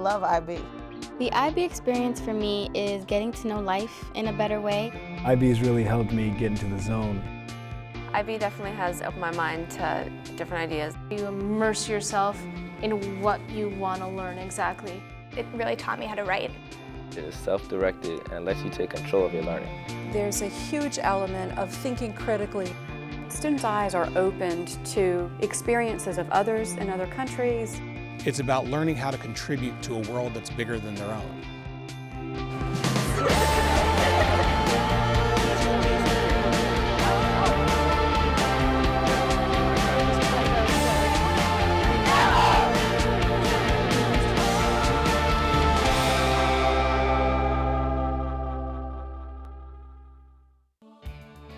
love IB. The IB experience for me is getting to know life in a better way. IB has really helped me get into the zone. IB definitely has opened my mind to different ideas. You immerse yourself in what you want to learn exactly. It really taught me how to write. It is self-directed and lets you take control of your learning. There's a huge element of thinking critically. Students' eyes are opened to experiences of others in other countries. It's about learning how to contribute to a world that's bigger than their own.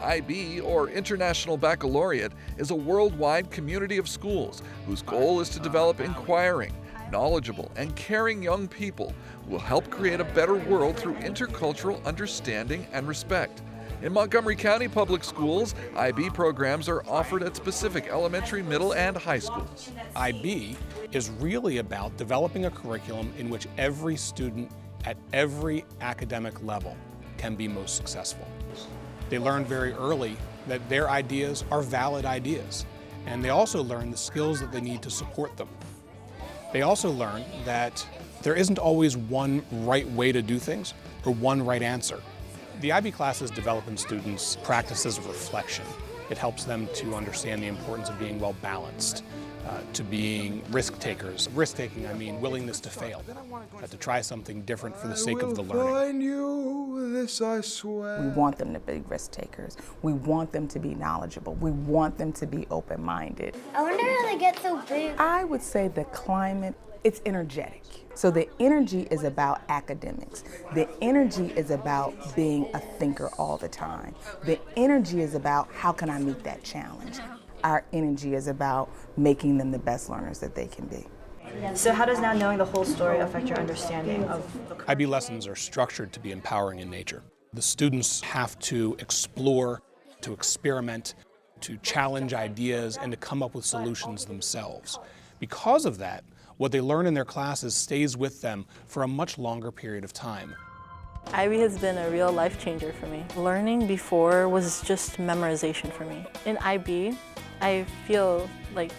IB, or International Baccalaureate, is a worldwide community of schools whose goal is to develop inquiring, knowledgeable, and caring young people who will help create a better world through intercultural understanding and respect. In Montgomery County Public Schools, IB programs are offered at specific elementary, middle, and high schools. IB is really about developing a curriculum in which every student at every academic level can be most successful. They learn very early that their ideas are valid ideas, and they also learn the skills that they need to support them. They also learn that there isn't always one right way to do things or one right answer. The IB classes develop in students practices of reflection. It helps them to understand the importance of being well balanced, to being risk takers. Risk taking, I mean willingness to fail, to try something different for the sake of the learning. We want them to be risk takers. We want them to be knowledgeable. We want them to be open-minded. I wonder how they get so big. I would say the climate, it's energetic. So the energy is about academics. The energy is about being a thinker all the time. The energy is about how can I meet that challenge. Our energy is about making them the best learners that they can be. So how does now knowing the whole story affect your understanding of the IB lessons are structured to be empowering in nature. The students have to explore, to experiment, to challenge ideas, and to come up with solutions themselves. Because of that, what they learn in their classes stays with them for a much longer period of time. IB has been a real life changer for me. Learning before was just memorization for me. In IB, I feel like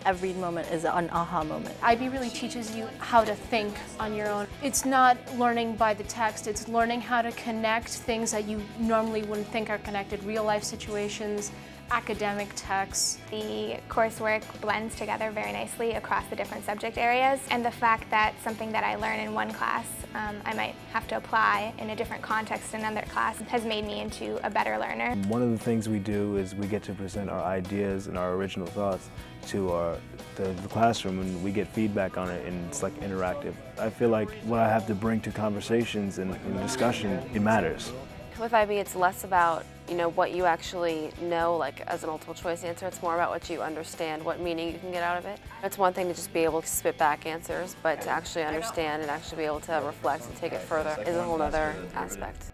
every moment is an aha moment. IB really teaches you how to think on your own. It's not learning by the text, it's learning how to connect things that you normally wouldn't think are connected, real life situations, academic texts. The coursework blends together very nicely across the different subject areas, and the fact that something that I learn in one class I might have to apply in a different context in another class has made me into a better learner. One of the things we do is we get to present our ideas and our original thoughts to the classroom, and we get feedback on it, and it's like interactive. I feel like what I have to bring to conversations and discussion, it matters. With IB, it's less about, what you actually know, like as a multiple choice answer. It's more about what you understand, what meaning you can get out of it. It's one thing to just be able to spit back answers, but to actually understand and actually be able to reflect and take it further is a whole other aspect.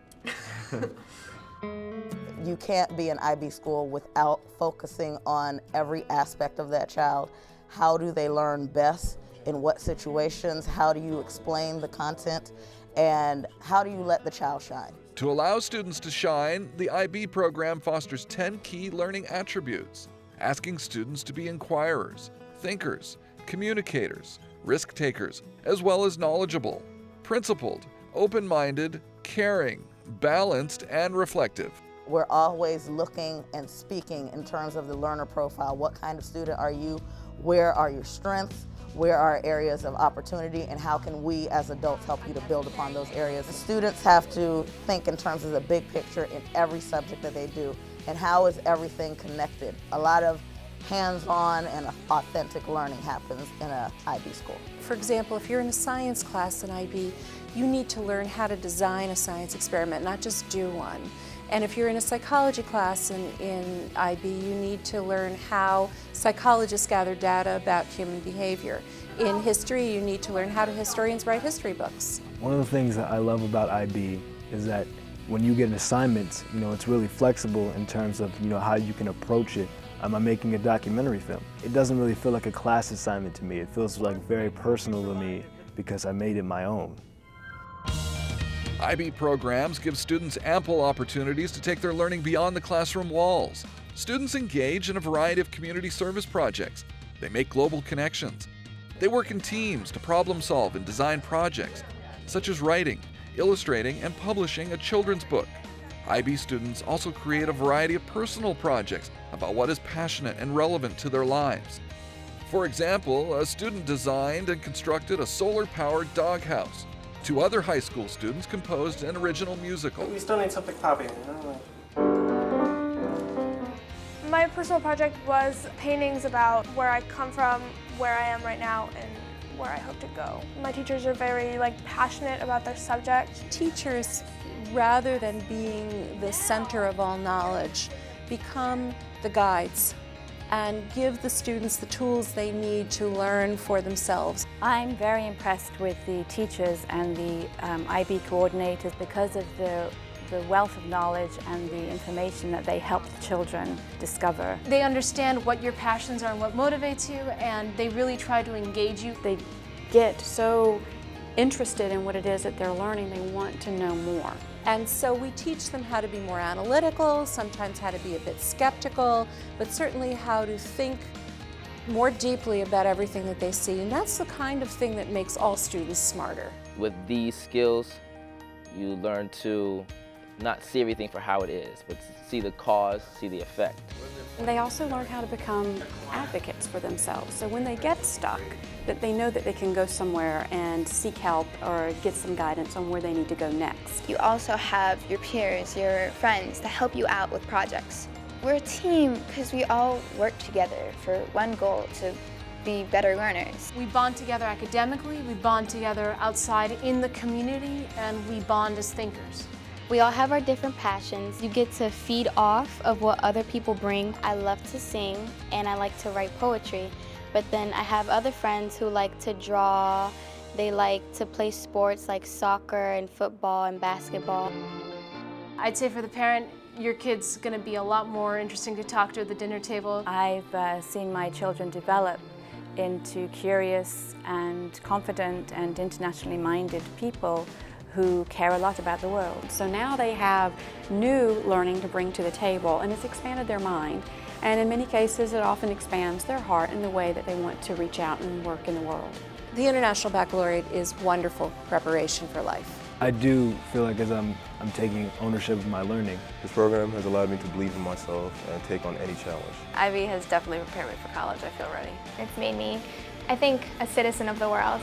You can't be an IB school without focusing on every aspect of that child. How do they learn best? In what situations? How do you explain the content? And how do you let the child shine? To allow students to shine, the IB program fosters 10 key learning attributes, asking students to be inquirers, thinkers, communicators, risk takers, as well as knowledgeable, principled, open-minded, caring, balanced, and reflective. We're always looking and speaking in terms of the learner profile. What kind of student are you? Where are your strengths? Where are areas of opportunity, and how can we as adults help you to build upon those areas? The students have to think in terms of the big picture in every subject that they do, and how is everything connected. A lot of hands-on and authentic learning happens in an IB school. For example, if you're in a science class in IB, you need to learn how to design a science experiment, not just do one. And if you're in a psychology class in IB, you need to learn how psychologists gather data about human behavior. In history, you need to learn how historians write history books. One of the things that I love about IB is that when you get an assignment, it's really flexible in terms of how you can approach it. I'm making a documentary film. It doesn't really feel like a class assignment to me. It feels like very personal to me, because I made it my own. IB programs give students ample opportunities to take their learning beyond the classroom walls. Students engage in a variety of community service projects. They make global connections. They work in teams to problem solve and design projects, such as writing, illustrating, and publishing a children's book. IB students also create a variety of personal projects about what is passionate and relevant to their lives. For example, a student designed and constructed a solar-powered doghouse. 2 other high school students composed an original musical. We still need something popping. My personal project was paintings about where I come from, where I am right now, and where I hope to go. My teachers are very passionate about their subject. Teachers, rather than being the center of all knowledge, become the guides and give the students the tools they need to learn for themselves. I'm very impressed with the teachers and the IB coordinators because of the wealth of knowledge and the information that they help the children discover. They understand what your passions are and what motivates you, and they really try to engage you. They get so interested in what it is that they're learning, they want to know more. And so we teach them how to be more analytical, sometimes how to be a bit skeptical, but certainly how to think more deeply about everything that they see. And that's the kind of thing that makes all students smarter. With these skills, you learn to not see everything for how it is, but see the cause, see the effect. And they also learn how to become advocates for themselves. So when they get stuck, that they know that they can go somewhere and seek help or get some guidance on where they need to go next. You also have your peers, your friends to help you out with projects. We're a team because we all work together for one goal, to be better learners. We bond together academically, we bond together outside in the community, and we bond as thinkers. We all have our different passions. You get to feed off of what other people bring. I love to sing and I like to write poetry, but then I have other friends who like to draw. They like to play sports like soccer and football and basketball. I'd say for the parent, your kid's going to be a lot more interesting to talk to at the dinner table. I've seen my children develop into curious and confident and internationally minded people who care a lot about the world. So now they have new learning to bring to the table, and it's expanded their mind. And in many cases, it often expands their heart in the way that they want to reach out and work in the world. The International Baccalaureate is wonderful preparation for life. I do feel like as I'm taking ownership of my learning. This program has allowed me to believe in myself and take on any challenge. IB has definitely prepared me for college. I feel ready. It's made me, I think, a citizen of the world.